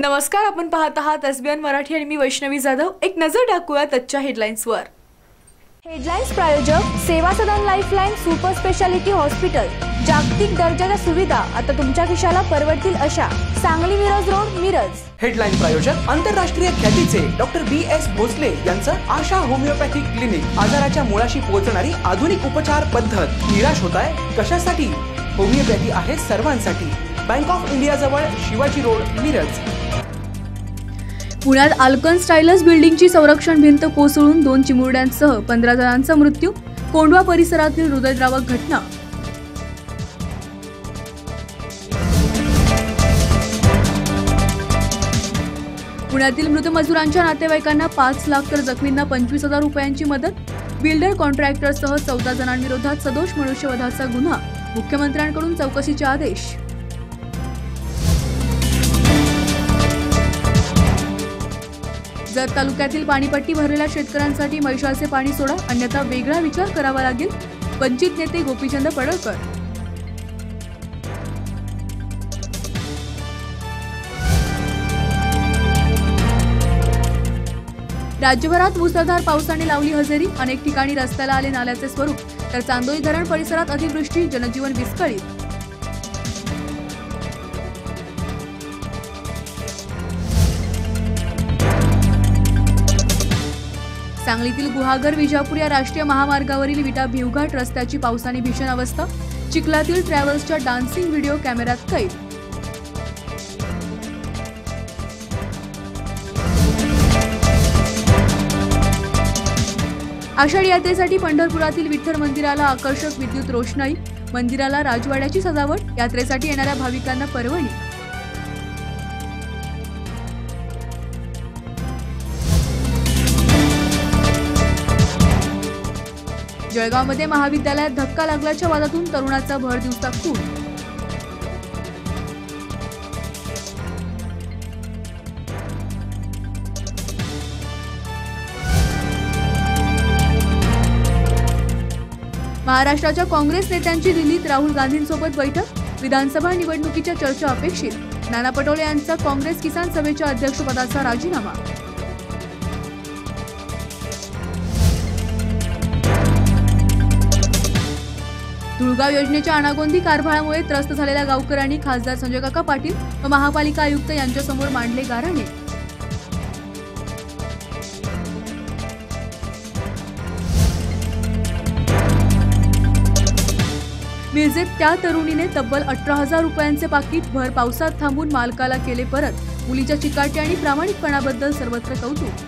नमस्कार, आपण पाहत आहात एसबीएन मराठी आणि मी वैष्णवी जाधव। एक नजर टाकूया आजच्या हेडलाईन्सवर। हेडलाईन्स प्रायोजक सेवा सदन लाईफलाईन सुपर स्पेशालिटी हॉस्पिटल। जागतिक दर्जाच्या सुविधा आता तुमच्या खिशाला परवडतील अशा। सांगली मिरज रोड, मिरज। हेडलाईन प्रायोजक आंतरराष्ट्रीय ख्यातीचे डॉक्टर BS भोसले यांचं आशा होमिओपॅथिक क्लिनिक। आजाराच्या मुळाशी पोहोचणारी आधुनिक उपचार पद्धत। निराश होताय कशासाठी? होमिओपॅथी आहे सर्वांसाठी। बँक ऑफ इंडिया जवळ शिवाजी रोड, मिरज। पुण्यात अल्कन स्टाईलस बिल्डिंगची संरक्षण भिंत कोसळून 2 चिमुरड्यांसह 15 जणांचा मृत्यू। कोंढवा परिसरातील हृदयद्रावक घटना। पुण्यातील मृत मजुरांच्या नातेवाईकांना 5 लाख तर जखमींना 25,000 रुपयांची मदत। बिल्डर कॉन्ट्रॅक्टरसह 14 जणांविरोधात सदोष मनुष्यवधाचा गुन्हा। मुख्यमंत्र्यांकडून चौकशीचे आदेश। जत तालुक्यातील पाणीपट्टी भरलेल्या शेतकऱ्यांसाठी म्हैसाळचे पाणी सोडा, अन्यथा वेगळा विचार करावा लागेल। वंचित नेते गोपीचंद पडळकर। राज्यभरात मुसळधार पावसाने लावली हजेरी। अनेक ठिकाणी रस्त्याला आले नाल्याचे स्वरूप, तर चांदोली धरण परिसरात अतिवृष्टी, जनजीवन विस्कळीत। सांगलीतील गुहागर विजापूर या राष्ट्रीय महामार्गावरील विटा भिवघाट रस्त्याची पावसाने भीषण अवस्था। चिखलातील ट्रॅव्हल्सच्या डान्सिंग व्हिडिओ कॅमेऱ्यात कैद। आषाढी यात्रेसाठी पंढरपुरातील विठ्ठल मंदिराला आकर्षक विद्युत रोषणाई। मंदिराला राजवाड्याची सजावट। यात्रेसाठी येणाऱ्या भाविकांना पर्वणी। जळगावमध्ये महाविद्यालयात धक्का लागल्याच्या वादातून तरुणाचा भरदिवसा खून। महाराष्ट्राच्या काँग्रेस नेत्यांची दिल्लीत राहुल गांधींसोबत बैठक। विधानसभा निवडणुकीच्या चर्चा अपेक्षित। नाना पटोले यांचा काँग्रेस किसान सभेच्या अध्यक्षपदाचा राजीनामा। धुळगाव योजनेच्या अनागोंदी कारभारामुळे त्रस्त झालेल्या गावकऱ्यांनी खासदार संजय काका पाटील व महापालिका आयुक्त यांच्यासमोर मांडले गाऱ्हाणे। मिरजेत त्या तरुणीने तब्बल 18,000 रुपयांचे पाकीट भर पावसात थांबून मालकाला केले परत। मुलीच्या चिकाटी आणि प्रामाणिकपणाबद्दल सर्वत्र कौतुक।